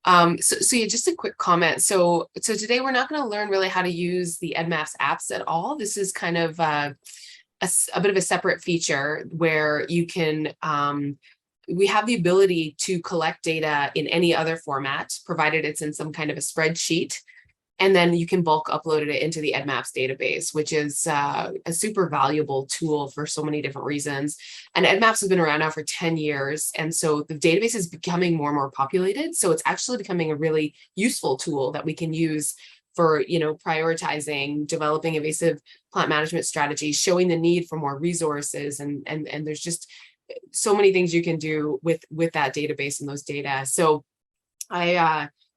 So yeah, just a quick comment. So today we're not going to learn really how to use the EDDMapS apps at all. This is kind of a bit of a separate feature where you can we have the ability to collect data in any other format, provided it's in some kind of a spreadsheet. And then you can bulk upload it into the EDDMapS database, which is a super valuable tool for so many different reasons. And EDDMapS has been around now for 10 years. And so the database is becoming more and more populated. So it's actually becoming a really useful tool that we can use for, prioritizing, developing invasive plant management strategies, showing the need for more resources. And there's just so many things you can do with that database and those data. So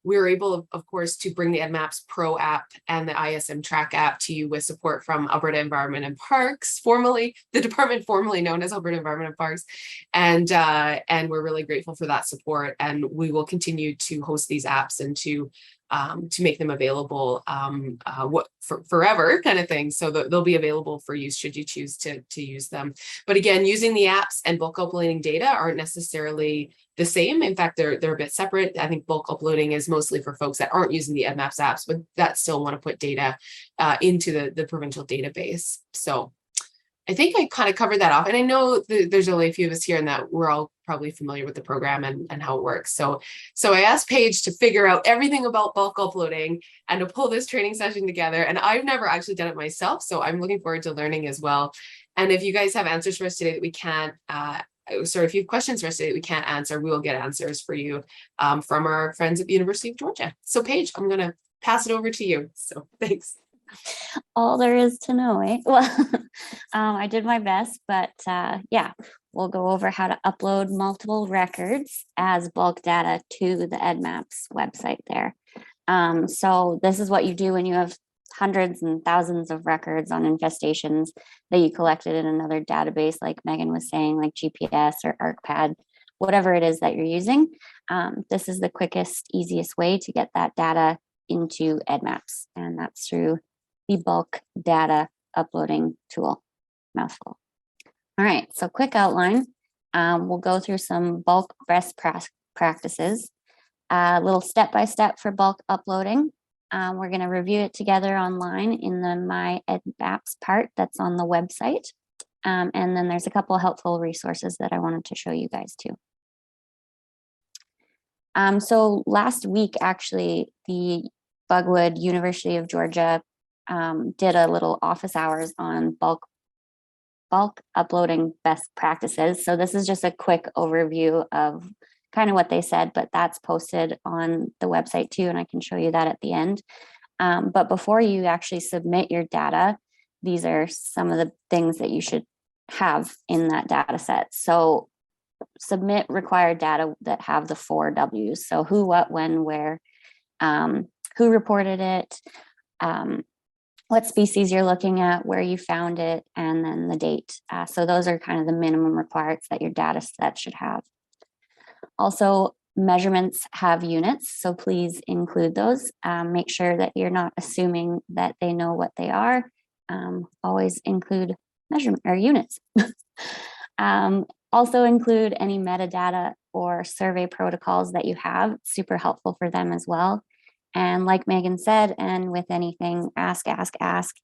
we were able, of course, to bring the EDDMapS Pro app and the ISM Track app to you with support from Alberta Environment and Parks, the department formerly known as Alberta Environment and Parks. And we're really grateful for that support. And we will continue to host these apps and to make them available forever kind of thing. So they'll be available for use should you choose to use them. But again, using the apps and bulk uploading data aren't necessarily the same. In fact, they're a bit separate. I think bulk uploading is mostly for folks that aren't using the EDDMapS apps, but that still want to put data into the provincial database. So I think I kind of covered that off. And I know there's only a few of us here and that we're all probably familiar with the program and how it works. So I asked Paige to figure out everything about bulk uploading and to pull this training session together. And I've never actually done it myself. So I'm looking forward to learning as well. And if you guys have answers for us today that we can't, if you have questions for us today that we can't answer, we will get answers for you from our friends at the University of Georgia. So Paige, I'm going to pass it over to you. So thanks. All there is to know, eh? Well, I did my best, but yeah, we'll go over how to upload multiple records as bulk data to the EDDMapS website there. So this is what you do when you have hundreds and thousands of records on infestations that you collected in another database, like Megan was saying, like GPS or ArcPad, whatever it is that you're using. This is the quickest, easiest way to get that data into EDDMapS, and that's through the bulk data uploading tool. Mouthful. All right, so quick outline. We'll go through some bulk best practices, a little step-by-step for bulk uploading. We're going to review it together online in the My EDDMapS part that's on the website. And then there's a couple of helpful resources that I wanted to show you guys too. So last week, actually, the Bugwood University of Georgia did a little office hours on bulk uploading best practices. So this is just a quick overview of kind of what they said, but that's posted on the website too, and I can show you that at the end. But before you actually submit your data, these are some of the things that you should have in that data set. So submit required data that have the 4 W's. So who, what, when, where, who reported it, what species you're looking at, where you found it, and then the date. So those are kind of the minimum requirements that your data set should have. Also, measurements have units, so please include those. Make sure that you're not assuming that they know what they are. Always include measurement or units. Also include any metadata or survey protocols that you have. Super helpful for them as well. And like Megan said, and with anything, ask.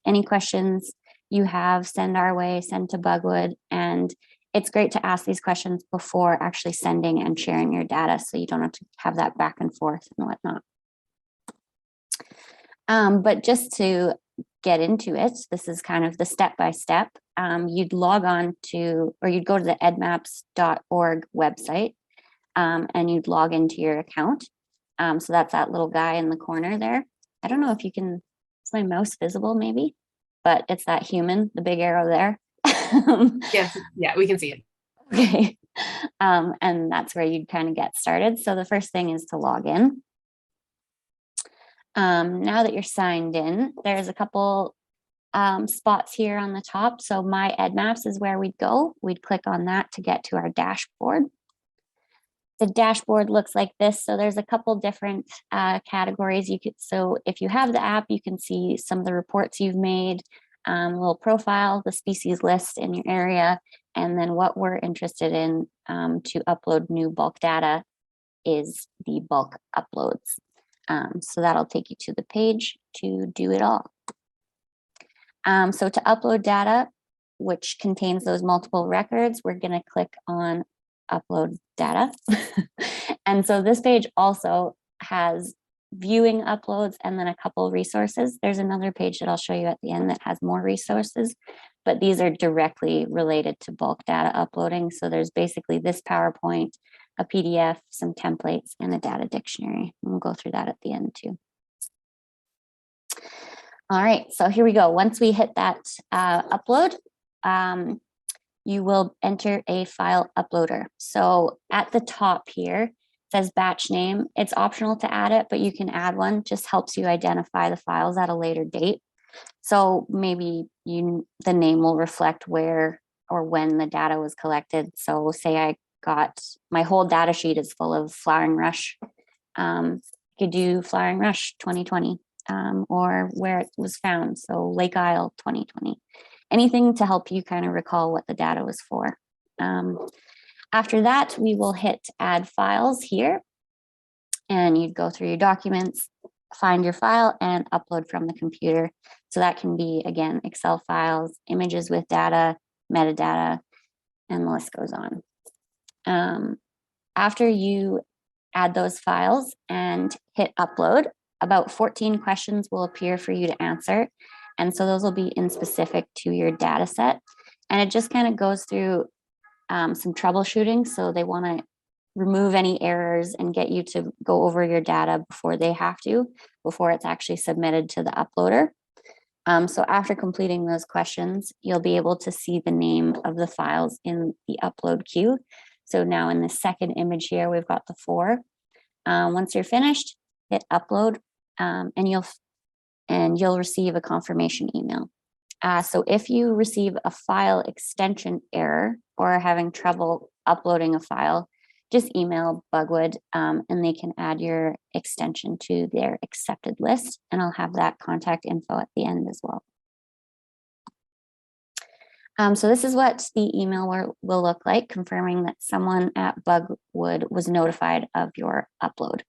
Any questions you have, send our way, send to Bugwood. And it's great to ask these questions before actually sending and sharing your data, so you don't have to have that back and forth and whatnot. But just to get into it, this is kind of the step-by-step. You'd log on to, or you'd go to the eddmaps.org website, and you'd log into your account. So that's that little guy in the corner there. I don't know if you can, is my mouse visible maybe? But it's that human, the big arrow there. Yes, yeah, we can see it. Okay. And that's where you'd kind of get started. So the first thing is to log in. Now that you're signed in, there's a couple spots here on the top. So My EDDMapS is where we'd go. We'd click on that to get to our dashboard. The dashboard looks like this. So there's a couple different categories you could. So if you have the app, you can see some of the reports you've made, a little profile, the species list in your area, and then what we're interested in to upload new bulk data is the bulk uploads. So that'll take you to the page to do it all. So to upload data, which contains those multiple records, we're going to click on upload data. And so this page also has viewing uploads and then a couple resources. There's another page that I'll show you at the end that has more resources, but these are directly related to bulk data uploading. So there's basically this PowerPoint, a PDF, some templates, and a data dictionary. And we'll go through that at the end too. All right, so here we go. Once we hit that upload, you will enter a file uploader. So at the top here, says batch name. It's optional to add it, but you can add one. Just helps you identify the files at a later date. So maybe the name will reflect where or when the data was collected. So say I got my whole data sheet is full of flowering rush. You could do flowering rush 2020 or where it was found. So Lake Isle 2020. Anything to help you kind of recall what the data was for. After that, we will hit add files here, and you'd go through your documents, find your file, and upload from the computer. So that can be, again, Excel files, images with data, metadata, and the list goes on. After you add those files and hit upload, about 14 questions will appear for you to answer. And so those will be in specific to your data set. And it just kind of goes through some troubleshooting. So they want to remove any errors and get you to go over your data before it's actually submitted to the uploader. So after completing those questions, you'll be able to see the name of the files in the upload queue. So now in the second image here, we've got the 4. Once you're finished, hit upload, and you'll receive a confirmation email. So if you receive a file extension error or are having trouble uploading a file, just email Bugwood and they can add your extension to their accepted list. And I'll have that contact info at the end as well. So this is what the email will look like, confirming that someone at Bugwood was notified of your upload.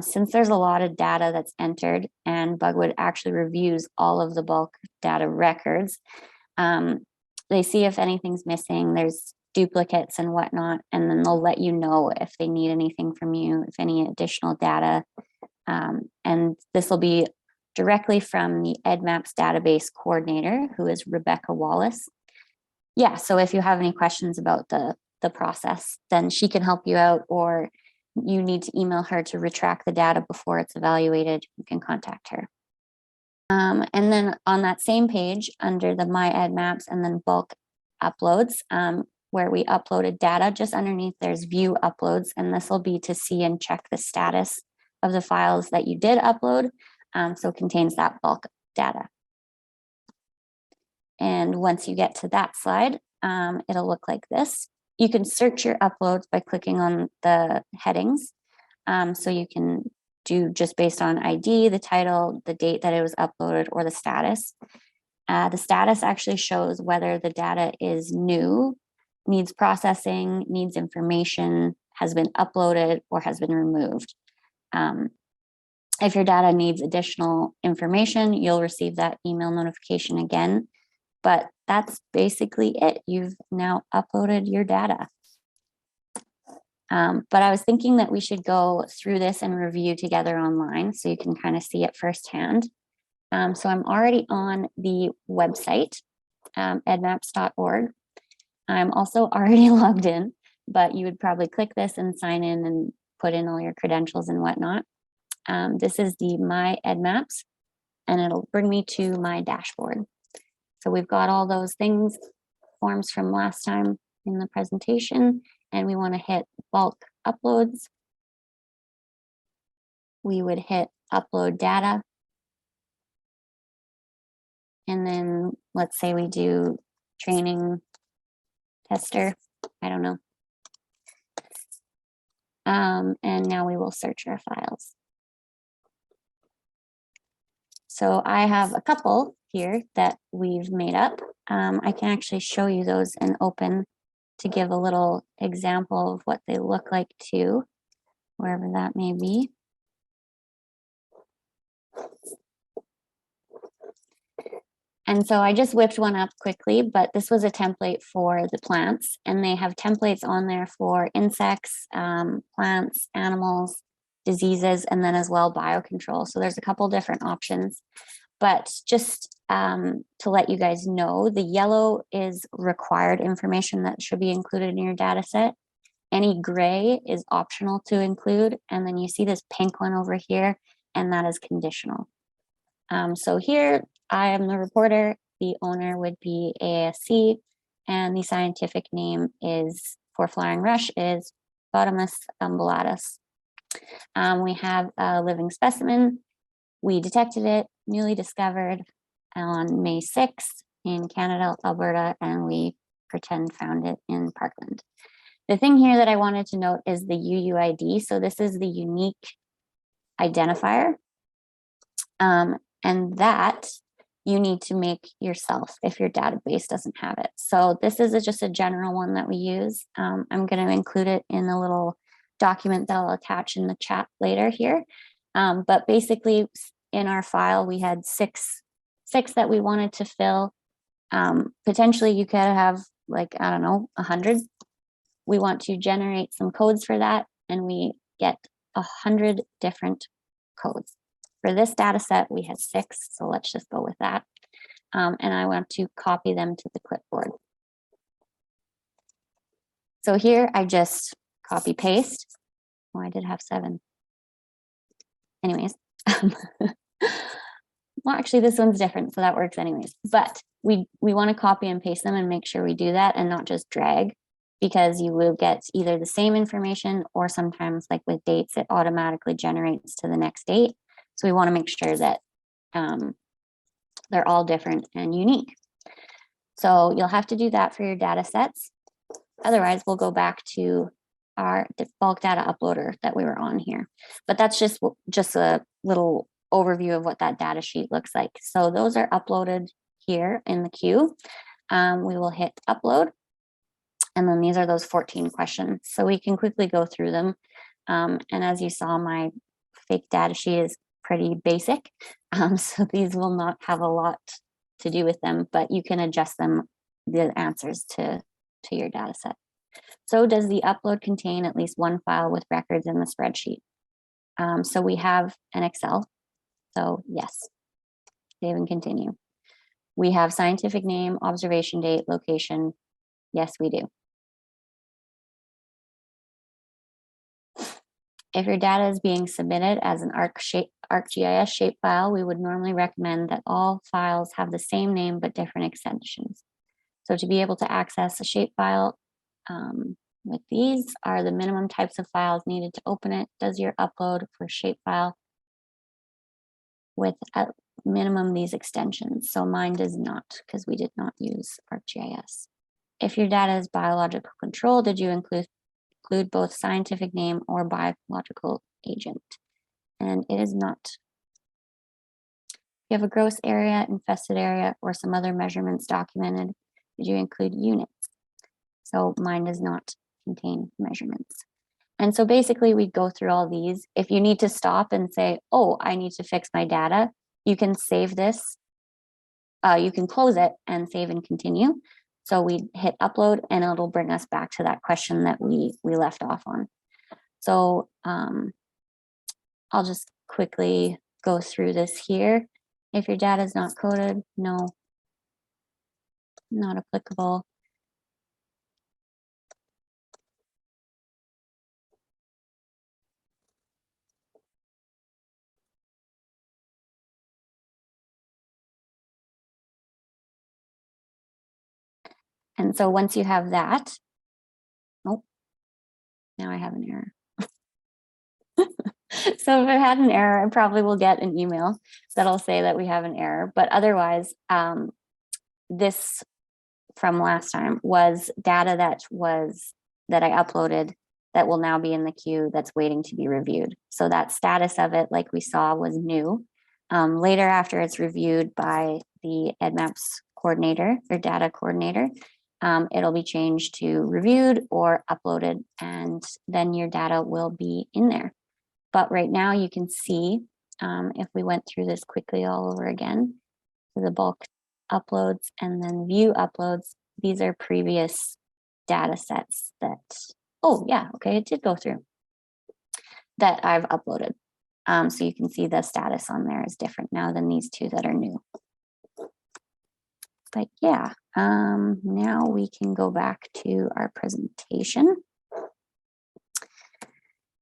Since there's a lot of data that's entered and Bugwood actually reviews all of the bulk data records, they see if anything's missing, there's duplicates and whatnot, and then they'll let you know if they need anything from you, if any additional data. And this will be directly from the EDDMapS database coordinator, who is Rebecca Wallace. Yeah, so if you have any questions about the process, then she can help you out, or you need to email her to retract the data before it's evaluated, you can contact her. And then on that same page, under the My EDDMapS and then bulk uploads, where we uploaded data, just underneath there's view uploads, and this will be to see and check the status of the files that you did upload. So it contains that bulk data. And once you get to that slide, it'll look like this. You can search your uploads by clicking on the headings. So you can do just based on ID, the title, the date that it was uploaded, or the status. The status actually shows whether the data is new, needs processing, needs information, has been uploaded, or has been removed. If your data needs additional information, you'll receive that email notification again. But that's basically it. You've now uploaded your data. But I was thinking that we should go through this and review together online so you can kind of see it firsthand. So I'm already on the website, eddmaps.org. I'm also already logged in, but you would probably click this and sign in and put in all your credentials and whatnot. This is the My EDDMapS, and it'll bring me to my dashboard. So we've got all those things, forms from last time in the presentation, and we want to hit bulk uploads. We would hit upload data. And then let's say we do training tester, I don't know. And now we will search our files. So I have a couple here that we've made up. I can actually show you those and open to give a little example of what they look like too. wherever that may be. And so I just whipped one up quickly, but this was a template for the plants, and they have templates on there for insects, plants, animals, diseases, and then as well biocontrol. So there's a couple different options, but just to let you guys know, the yellow is required information that should be included in your data set. Any gray is optional to include, and then you see this pink one over here, and that is conditional. So here I am the reporter, the owner would be AISC, and the scientific name is for flying rush is Botamus umbellatus. We have a living specimen. We detected it, newly discovered on May 6th in Canada, Alberta, and we pretend found it in Parkland. The thing here that I wanted to note is the UUID. So this is the unique identifier. And that you need to make yourself if your database doesn't have it. So this is just a general one that we use. I'm going to include it in a little document that I'll attach in the chat later here. But basically in our file, we had six that we wanted to fill. Potentially you could have like, I don't know, 100. We want to generate some codes for that, and we get 100 different codes. For this data set, we had 6, so let's just go with that. And I want to copy them to the clipboard. So here I just copy paste. Oh, I did have 7. Anyways. Well, actually this one's different, so that works anyways. But we want to copy and paste them and make sure we do that and not just drag, because you will get either the same information or sometimes like with dates, it automatically generates to the next date. So we want to make sure that they're all different and unique. So you'll have to do that for your data sets. Otherwise, we'll go back to our bulk data uploader that we were on here. But that's just a little overview of what that data sheet looks like. So those are uploaded here in the queue. We will hit upload. And then these are those 14 questions. So we can quickly go through them. And as you saw, my fake data sheet is pretty basic. So these will not have a lot to do with them, but you can adjust them, the answers to your data set. So does the upload contain at least one file with records in the spreadsheet? So we have an Excel. So yes, save and continue. We have scientific name, observation date, location. Yes, we do. If your data is being submitted as an ArcGIS shapefile, we would normally recommend that all files have the same name but different extensions. So to be able to access a shapefile with these are the minimum types of files needed to open it. Does your upload for shapefile with at minimum these extensions? So mine does not, because we did not use ArcGIS. If your data is biological control, did you include both scientific name or biological agent? And it is not. If you have a gross area, infested area, or some other measurements documented, did you include units? So mine does not contain measurements. And so basically we go through all these. If you need to stop and say, oh, I need to fix my data, you can save this. You can close it and save and continue. So we hit upload and it'll bring us back to that question that we left off on. So I'll just quickly go through this here. If your data is not coded, no, not applicable. And so once you have that, oh, now I have an error. So if I had an error, I probably will get an email that'll say that we have an error. But otherwise, this from last time was data that I uploaded that will now be in the queue that's waiting to be reviewed. So that status of it, like we saw, was new. Later, after it's reviewed by the EDDMapS coordinator or data coordinator, it'll be changed to reviewed or uploaded, and then your data will be in there. But right now you can see, if we went through this quickly all over again, to the bulk uploads and then view uploads, these are previous data sets that, oh yeah, okay, it did go through, that I've uploaded. So you can see the status on there is different now than these two that are new. But yeah, now we can go back to our presentation.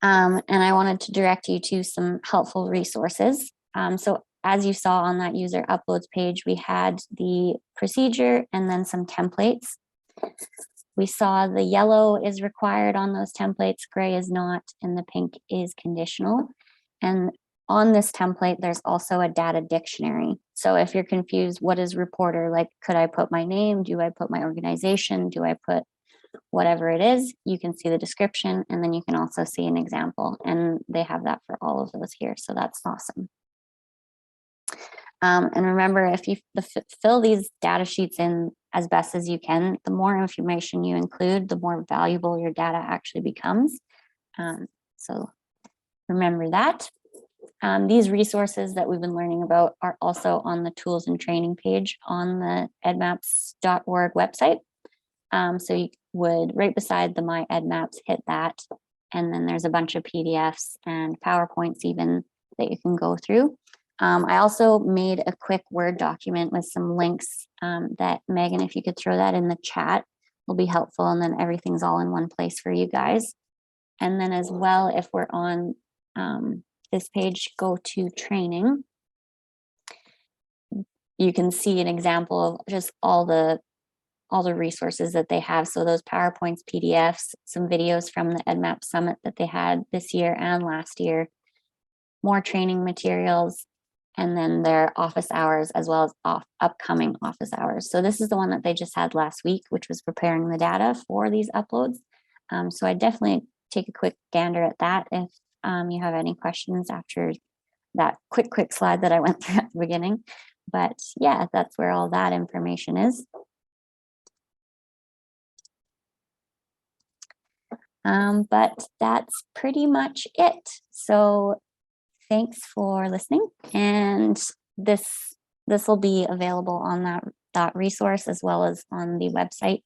And I wanted to direct you to some helpful resources. So as you saw on that user uploads page, we had the procedure and then some templates. We saw the yellow is required on those templates, gray is not, and the pink is conditional. And on this template, there's also a data dictionary. So if you're confused, what is reporter? Like, could I put my name? Do I put my organization? Do I put whatever it is? You can see the description, and then you can also see an example. And they have that for all of those here. So that's awesome. And remember, if you fill these data sheets in as best as you can, the more information you include, the more valuable your data actually becomes. So remember that. These resources that we've been learning about are also on the tools and training page on the eddmaps.org website. So you would, right beside the My EDDMapS, hit that. And then there's a bunch of PDFs and PowerPoints even that you can go through. I also made a quick Word document with some links that, Megan, if you could throw that in the chat, will be helpful. And then everything's all in one place for you guys. And then as well, if we're on this page, go to training. You can see an example of just all the resources that they have. So those PowerPoints, PDFs, some videos from the EDDMapS Summit that they had this year and last year, more training materials, and then their office hours as well as upcoming office hours. So this is the one that they just had last week, which was preparing the data for these uploads. So I definitely take a quick gander at that if you have any questions after that quick slide that I went through at the beginning. But yeah, that's where all that information is. But that's pretty much it. So thanks for listening. And this will be available on that resource as well as on the website.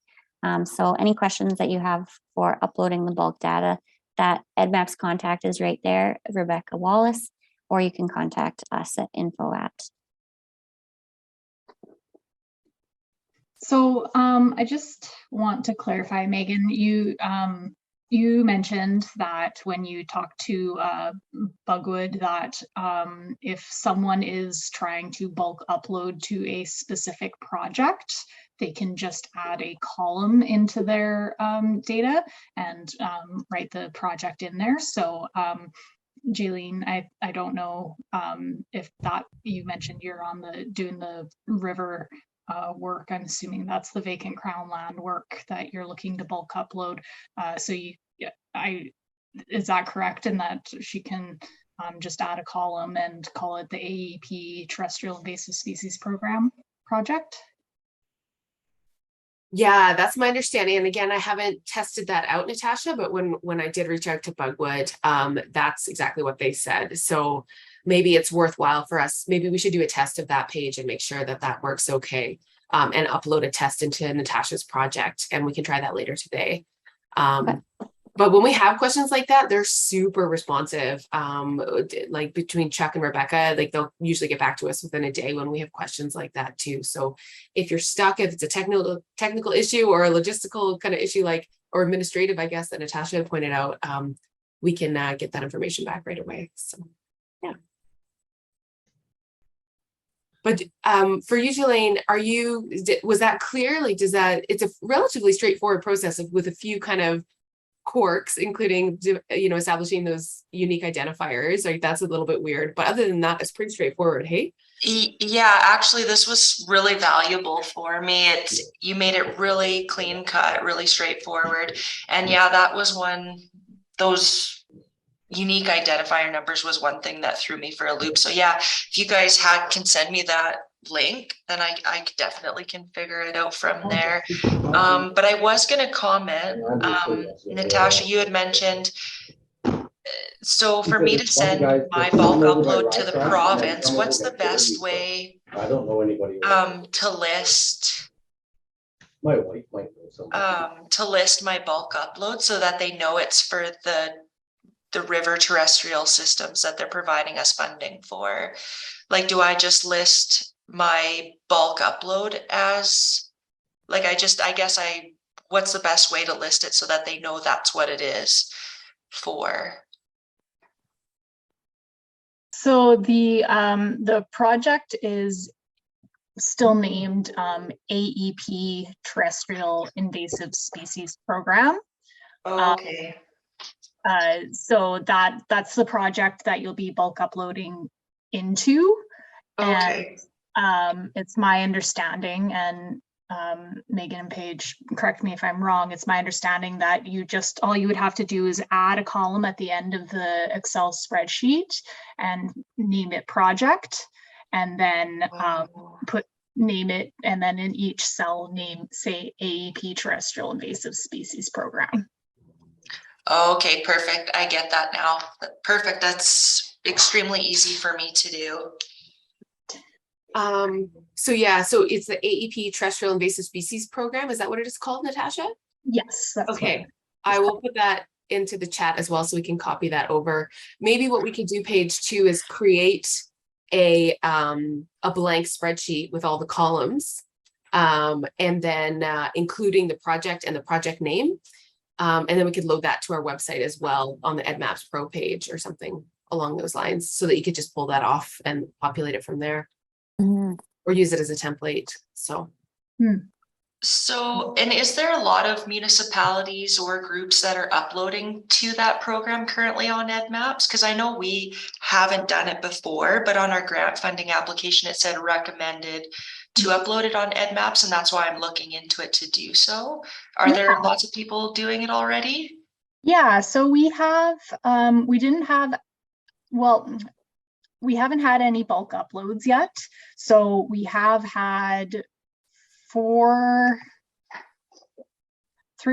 So any questions that you have for uploading the bulk data, that EDDMapS contact is right there, Rebecca Wallace, or you can contact us at info@. So I just want to clarify, Megan, you mentioned that when you talk to Bugwood that if someone is trying to bulk upload to a specific project, they can just add a column into their data and write the project in there. So Jaylene, I don't know if that, you mentioned you're on doing the river work. I'm assuming that's the vacant crown land work that you're looking to bulk upload. So is that correct in that she can just add a column and call it the AEP Terrestrial Invasive Species Program project? Yeah, that's my understanding. And again, I haven't tested that out, Natasha, but when I did reach out to Bugwood, that's exactly what they said. So maybe it's worthwhile for us. Maybe we should do a test of that page and make sure that that works okay, and upload a test into Natasha's project, and we can try that later today. Okay. But when we have questions like that, they're super responsive. Like between Chuck and Rebecca, like they'll usually get back to us within a day when we have questions like that too. So if you're stuck, if it's a technical issue or a logistical kind of issue, like, or administrative, I guess, that Natasha pointed out, we can get that information back right away. So yeah. But for you, Jelaine, was that clear? Like, it's a relatively straightforward process with a few kind of quirks, including, establishing those unique identifiers. Like, that's a little bit weird, but other than that, it's pretty straightforward. Hey? Yeah, actually, this was really valuable for me. You made it really clean cut, really straightforward. And yeah, that was those unique identifier numbers was one thing that threw me for a loop. So yeah, if you guys can send me that link, then I definitely can figure it out from there. But I was going to comment, Natasha, you had mentioned, so for me to send my bulk upload to the province, what's the best way I don't know anybody. to list My wife might know somebody. to list my bulk upload so that they know it's for the river terrestrial systems that they're providing us funding for? Like, do I just list my bulk upload as, like, what's the best way to list it so that they know that's what it is for? So the project is still named AEP Terrestrial Invasive Species Program. Okay. So that's the project that you'll be bulk uploading into. Okay. And it's my understanding, and Megan and Paige, correct me if I'm wrong, it's my understanding that all you would have to do is add a column at the end of the Excel spreadsheet and name it project, and then name it, and then in each cell name, say AEP Terrestrial Invasive Species Program. Okay, perfect. I get that now. Perfect. That's extremely easy for me to do. So yeah, so it's the AEP Terrestrial Invasive Species Program. Is that what it is called, Natasha? Yes. That's Okay, I will put that into the chat as well so we can copy that over. Maybe what we could do, page 2, is create a blank spreadsheet with all the columns, and then including the project and the project name. And then we could load that to our website as well on the EDDMapS Pro page or something along those lines, so that you could just pull that off and populate it from there. Or use it as a template. So and is there a lot of municipalities or groups that are uploading to that program currently on EDDMapS? Because I know we haven't done it before, but on our grant funding application it said recommended to upload it on EDDMapS, and that's why I'm looking into it to do so. Are there lots of people doing it already? Yeah, so we have we haven't had any bulk uploads yet. So we have had 3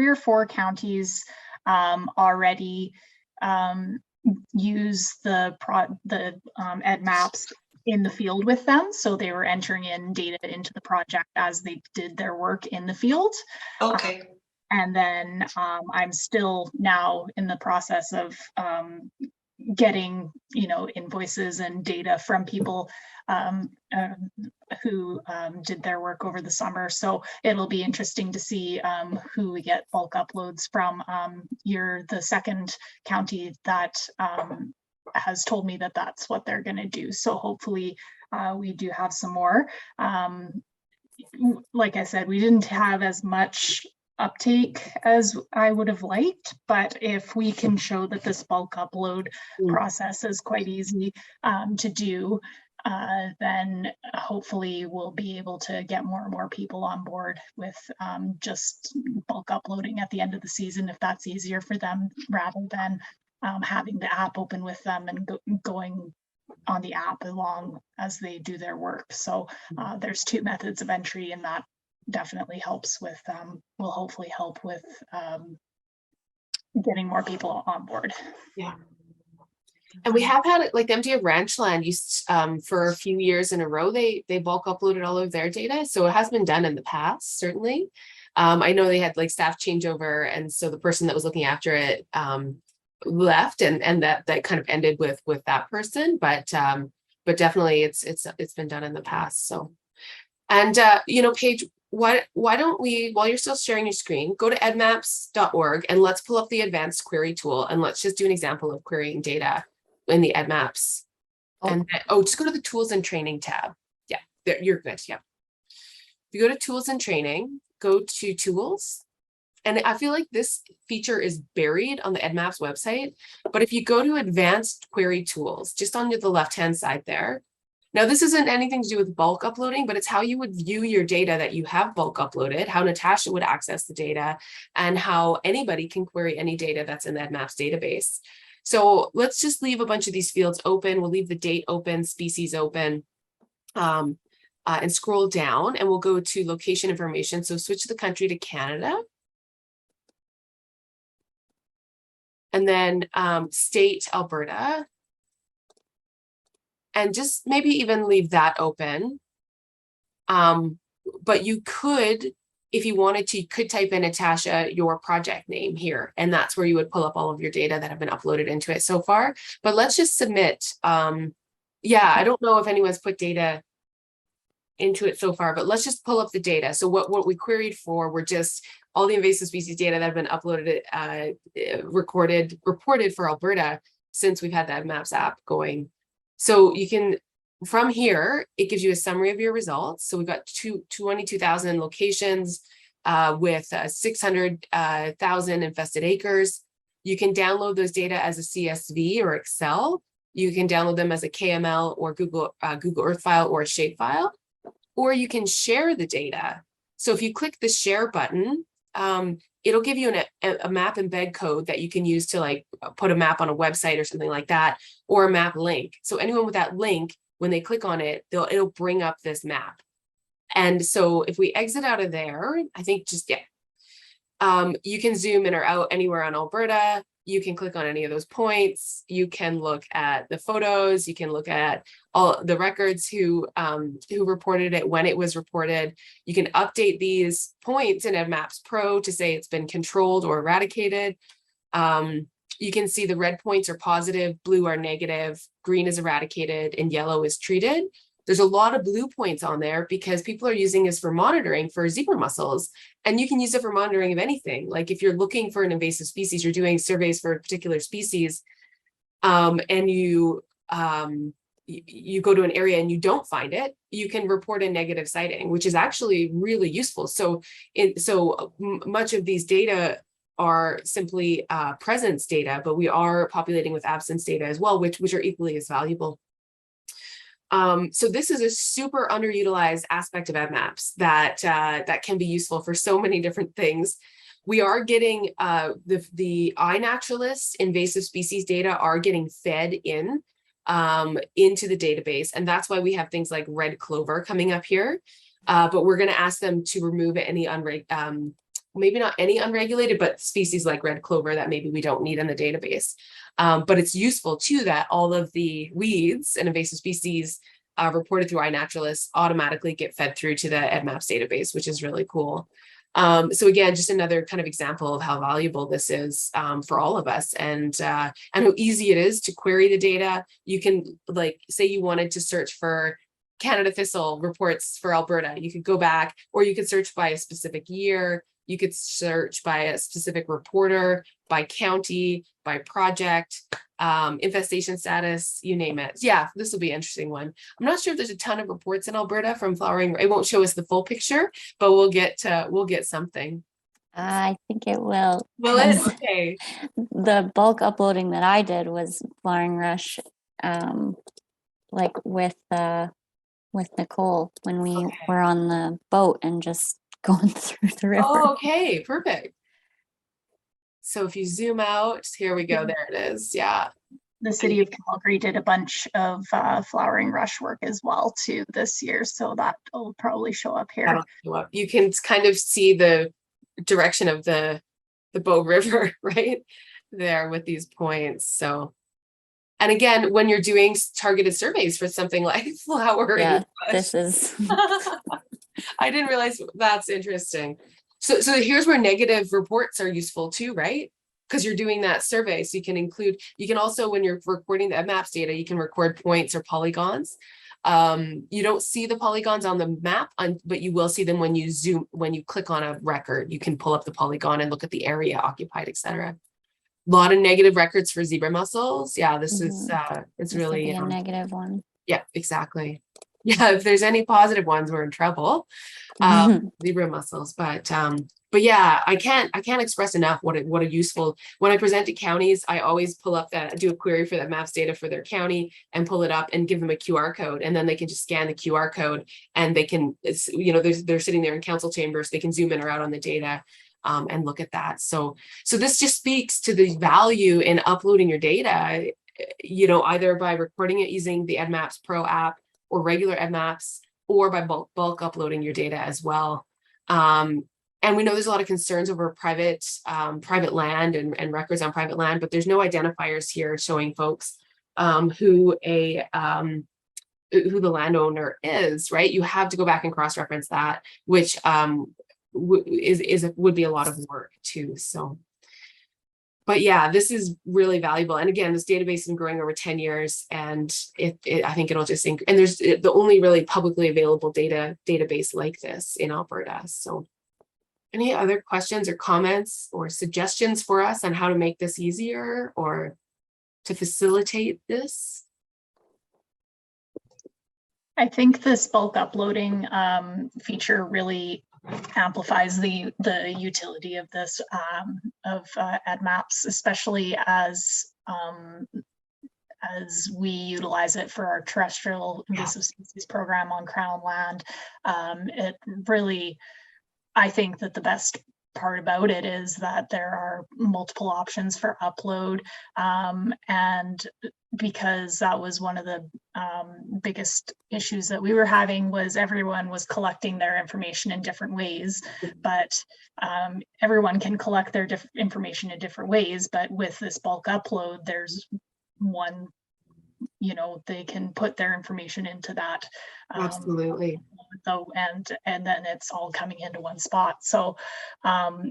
or 4 counties already use the EDDMapS in the field with them. So they were entering in data into the project as they did their work in the field. Okay. And then I'm still now in the process of getting, invoices and data from people who did their work over the summer. So it'll be interesting to see who we get bulk uploads from. You're the second county that has told me that that's what they're going to do. So hopefully we do have some more. Like I said, we didn't have as much uptake as I would have liked, but if we can show that this bulk upload process is quite easy to do, then hopefully we'll be able to get more and more people on board with just bulk uploading at the end of the season, if that's easier for them, rather than having the app open with them and going on the app along as they do their work. So there's 2 methods of entry, and that definitely helps with, will hopefully help with getting more people on board. yeah. And we have had it, like MDF Ranchland used for a few years in a row, they bulk uploaded all of their data. So it has been done in the past, certainly. I know they had like staff changeover, and so the person that was looking after it left, and that kind of ended with that person, but definitely it's been done in the past. So, and Paige, why don't we, while you're still sharing your screen, go to eddmaps.org and let's pull up the advanced query tool, and let's just do an example of querying data in the EDDMapS. And just go to the tools and training tab. Yeah, there, you're good. Yeah. If you go to tools and training, go to tools. And I feel like this feature is buried on the EDDMapS website, but if you go to advanced query tools, just on the left-hand side there. Now, this isn't anything to do with bulk uploading, but it's how you would view your data that you have bulk uploaded, how Natasha would access the data, and how anybody can query any data that's in the EDDMapS database. So let's just leave a bunch of these fields open. We'll leave the date open, species open, and scroll down, and we'll go to location information. So switch the country to Canada. And then state Alberta. And just maybe even leave that open. But you could, if you wanted to, you could type in, Natasha, your project name here, and that's where you would pull up all of your data that have been uploaded into it so far. But let's just submit. Yeah, I don't know if anyone's put data into it so far, but let's just pull up the data. So what we queried for were just all the invasive species data that have been uploaded, reported for Alberta since we've had that EDDMapS app going. So you can, from here, it gives you a summary of your results. So we've got 22,000 locations with 600,000 infested acres. You can download those data as a CSV or Excel. You can download them as a KML or Google Earth file or a shapefile, or you can share the data. So if you click the share button, it'll give you a map embed code that you can use to like put a map on a website or something like that, or a map link. So anyone with that link, when they click on it, it'll bring up this map. And so if we exit out of there, I think just, yeah, you can zoom in or out anywhere on Alberta. You can click on any of those points. You can look at the photos. You can look at all the records, who reported it, when it was reported. You can update these points in EDDMapS Pro to say it's been controlled or eradicated. You can see the red points are positive, blue are negative, green is eradicated, and yellow is treated. There's a lot of blue points on there because people are using this for monitoring for zebra mussels, and you can use it for monitoring of anything. Like if you're looking for an invasive species, you're doing surveys for a particular species, and you go to an area and you don't find it, you can report a negative sighting, which is actually really useful. So much of these data are simply presence data, but we are populating with absence data as well, which are equally as valuable. So this is a super underutilized aspect of EDDMapS that can be useful for so many different things. We are getting the iNaturalist invasive species data are getting fed in into the database, and that's why we have things like red clover coming up here. But we're going to ask them to remove any maybe not any unregulated, but species like red clover that maybe we don't need in the database. But it's useful too that all of the weeds and invasive species reported through iNaturalist automatically get fed through to the EDDMapS database, which is really cool. So again, just another kind of example of how valuable this is for all of us, and how easy it is to query the data. You can, like, say you wanted to search for Canada thistle reports for Alberta, you could go back, or you could search by a specific year. You could search by a specific reporter, by county, by project, infestation status, you name it. Yeah, this will be an interesting one. I'm not sure if there's a ton of reports in Alberta from flowering. It won't show us the full picture, but we'll get something. I think it will. Will it? Okay. The bulk uploading that I did was flowering rush, like with Nicole when we were on the boat and just going through the river. Oh, okay, perfect. So if you zoom out, here we go, there it is. Yeah. The city of Calgary did a bunch of flowering rush work as well too this year, so that will probably show up here. That'll show up. You can kind of see the direction of the Bow River right there with these points. So, and again, when you're doing targeted surveys for something like flowering rush, this is I didn't realize that's interesting. So here's where negative reports are useful too, right? Because you're doing that survey. So you can also, when you're recording the EDDMapS data, you can record points or polygons. You don't see the polygons on the map, but you will see them when you click on a record. You can pull up the polygon and look at the area occupied, etc. A lot of negative records for zebra mussels. Yeah, this is it's really a negative one. Yeah, exactly. Yeah, if there's any positive ones, we're in trouble. Zebra mussels, but yeah, I can't express enough what a useful. When I present to counties, I always pull up do a query for that maps data for their county and pull it up and give them a QR code, and then they can just scan the QR code and they can, they're sitting there in council chambers, they can zoom in or out on the data. and look at that. So this just speaks to the value in uploading your data, you know, either by recording it using the EDDMapS Pro app or regular EDDMapS, or by bulk uploading your data as well. And we know there's a lot of concerns over private land and records on private land, but there's no identifiers here showing folks who the landowner is, right? You have to go back and cross-reference that, which would be a lot of work too. So, but yeah, this is really valuable. And again, this database has been growing over 10 years, and I think it'll just and there's the only really publicly available database like this in Alberta. So any other questions or comments or suggestions for us on how to make this easier or to facilitate this? I think this bulk uploading feature really amplifies the utility of this of EDDMapS, especially as we utilize it for our terrestrial invasive species program on Crown land. It really, I think that the best part about it is that there are multiple options for upload, and because that was one of the biggest issues that we were having, was everyone was collecting their information in different ways, but everyone can collect their information in different ways, but with this bulk upload, there's one, you know, they can put their information into that. Absolutely. So, and then it's all coming into one spot. So I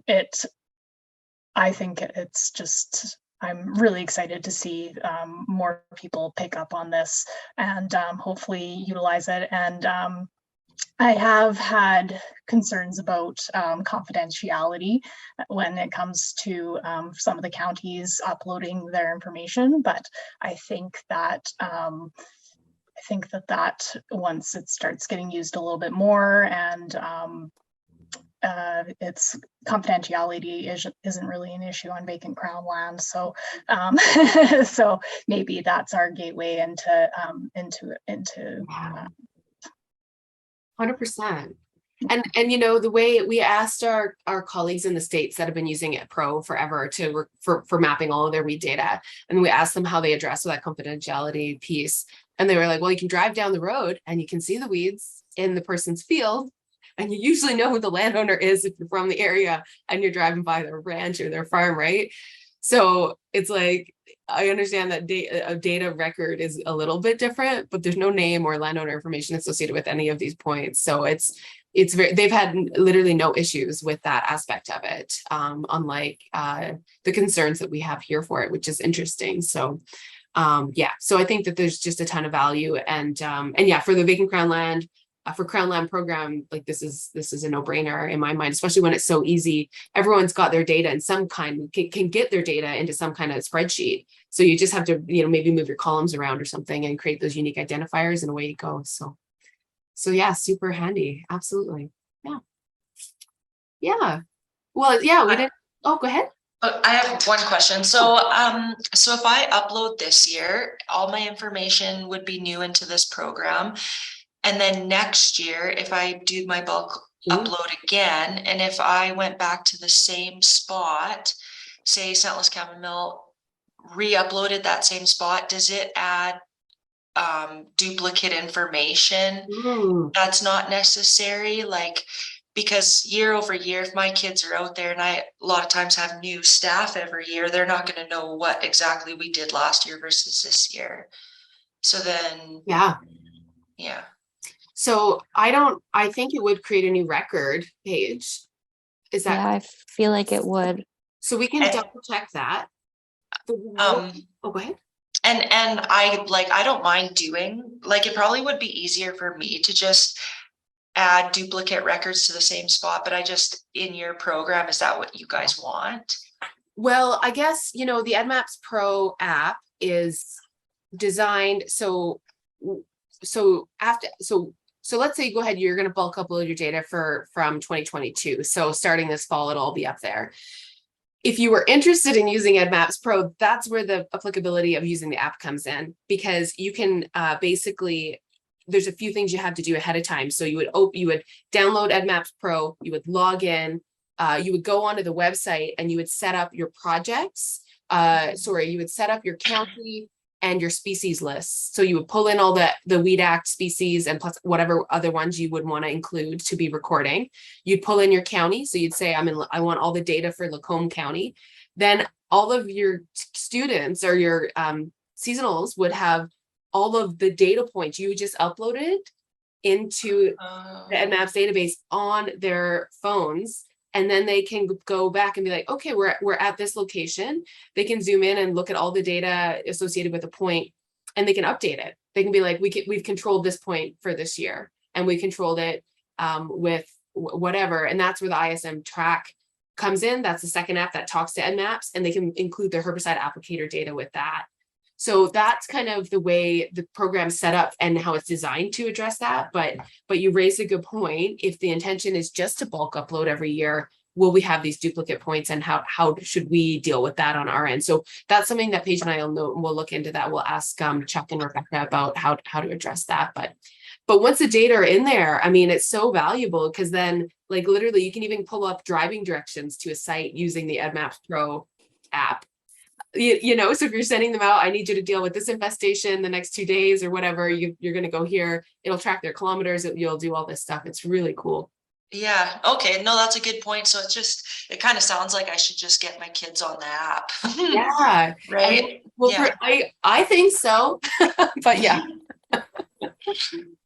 think it's just, I'm really excited to see more people pick up on this and hopefully utilize it. And I have had concerns about confidentiality when it comes to some of the counties uploading their information, but I think that that once it starts getting used a little bit more, and its confidentiality isn't really an issue on vacant Crown land. So so maybe that's our gateway into 100%. And you know, the way we asked our colleagues in the States that have been using it Pro forever for mapping all of their weed data, and we asked them how they address that confidentiality piece, and they were like, well, you can drive down the road and you can see the weeds in the person's field, and you usually know who the landowner is if you're from the area and you're driving by their ranch or their farm, right? So it's like, I understand that a data record is a little bit different, but there's no name or landowner information associated with any of these points. So it's they've had literally no issues with that aspect of it, unlike the concerns that we have here for it, which is interesting. So yeah, so I think that there's just a ton of value, and yeah, for the vacant Crown land, for Crown land program, like this is a no-brainer in my mind, especially when it's so easy. Everyone's got their data in some kind, can get their data into some kind of spreadsheet. So you just have to, you know, maybe move your columns around or something and create those unique identifiers, and away you go. So yeah, super handy. Absolutely. Yeah. Well, yeah, we did. Oh, go ahead. I have one question. So so if I upload this year, all my information would be new into this program. And then next year, if I do my bulk upload again, and if I went back to the same spot, say Scentless Chamomile, re-uploaded that same spot, does it add duplicate information that's not necessary? Like, because year over year, if my kids are out there, and I a lot of times have new staff every year, they're not going to know what exactly we did last year versus this year. So then, yeah. So I think it would create a new record page. Is that? Yeah, I feel like it would. So we can double check that. Oh, go ahead. And I don't mind doing, like, it probably would be easier for me to just add duplicate records to the same spot, but I just, in your program, is that what you guys want? Well, I guess, you know, the EDDMapS Pro app is designed so let's say you go ahead, you're going to bulk upload your data from 2022. So starting this fall, it'll all be up there. If you were interested in using EDDMapS Pro, that's where the applicability of using the app comes in, because you can basically, there's a few things you have to do ahead of time. So you would download EDDMapS Pro, you would log in, you would go onto the website and you would set up your projects. You would set up your county and your species lists. So you would pull in all the Weed Act species and plus whatever other ones you would want to include to be recording. You'd pull in your county. So you'd say, I want all the data for Lacombe County. Then all of your students or your seasonals would have all of the data points. You would just upload it into the EDDMapS database on their phones. And then they can go back and be like, okay, we're at this location. They can zoom in and look at all the data associated with a point, and they can update it. They can be like, we've controlled this point for this year, and we controlled it with whatever. And that's where the ISM track comes in. That's the second app that talks to EDDMapS, and they can include their herbicide applicator data with that. So that's kind of the way the program's set up and how it's designed to address that. But you raised a good point. If the intention is just to bulk upload every year, will we have these duplicate points, and how should we deal with that on our end? So that's something that Paige and I will know, and we'll look into that. We'll ask Chuck and Rebecca about how to address that. But once the data are in there, I mean, it's so valuable, because then like literally you can even pull up driving directions to a site using the EDDMapS Pro app. You know, so if you're sending them out, I need you to deal with this infestation the next 2 days or whatever, you're going to go here. It'll track their kilometers. You'll do all this stuff. It's really cool. Yeah. Okay. No, that's a good point. So it kind of sounds like I should just get my kids on the app. Yeah. Right. Well, Yeah. I think so. But yeah.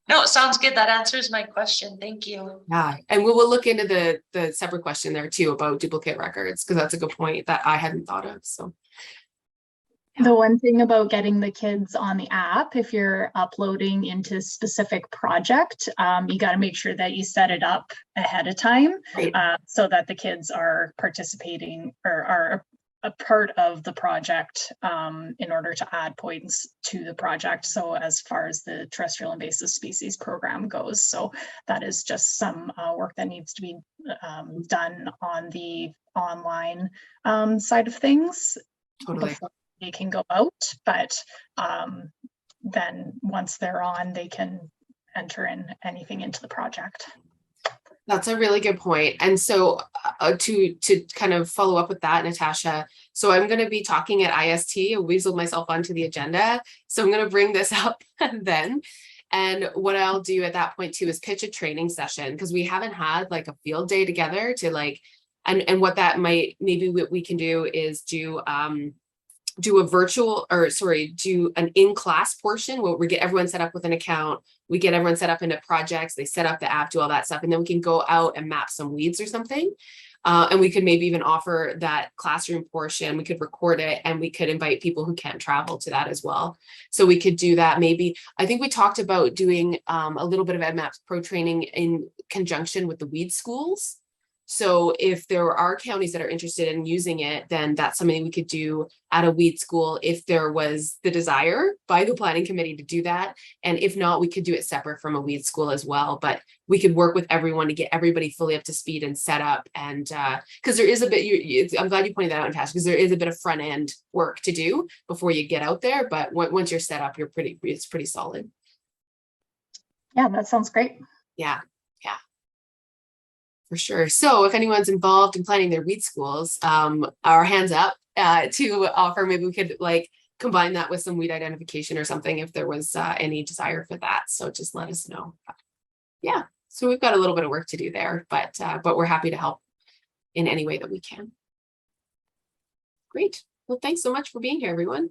No, it sounds good. That answers my question. Thank you. Yeah. And we will look into the separate question there too about duplicate records, because that's a good point that I hadn't thought of. So. The one thing about getting the kids on the app, if you're uploading into specific project, you got to make sure that you set it up ahead of time, Right. So that the kids are participating or are a part of the project in order to add points to the project. So as far as the terrestrial invasive species program goes, so that is just some work that needs to be done on the online side of things. Totally. Before they can go out, but then once they're on, they can enter in anything into the project. That's a really good point. And so to kind of follow up with that, Natasha, so I'm going to be talking at IST. I weaseled myself onto the agenda. So I'm going to bring this up then. And what I'll do at that point too is pitch a training session, because we haven't had like a field day together to like, and what that might, maybe what we can do is do a virtual, or sorry, do an in-class portion where we get everyone set up with an account. We get everyone set up into projects. They set up the app, do all that stuff. And then we can go out and map some weeds or something. And we could maybe even offer that classroom portion. We could record it, and we could invite people who can't travel to that as well. So we could do that. Maybe, I think we talked about doing a little bit of EDDMapS Pro training in conjunction with the weed schools. So if there are counties that are interested in using it, then that's something we could do at a weed school if there was the desire by the planning committee to do that. And if not, we could do it separate from a weed school as well. But we could work with everyone to get everybody fully up to speed and set up. And because there is a bit, I'm glad you pointed that out, Natasha, because there is a bit of front end work to do before you get out there. But once you're set up, it's pretty solid. Yeah, that sounds great. Yeah. For sure. So if anyone's involved in planning their weed schools, our hands up to offer, maybe we could like combine that with some weed identification or something if there was any desire for that. So just let us know. Yeah. So we've got a little bit of work to do there, but we're happy to help in any way that we can. Great. Well, thanks so much for being here, everyone.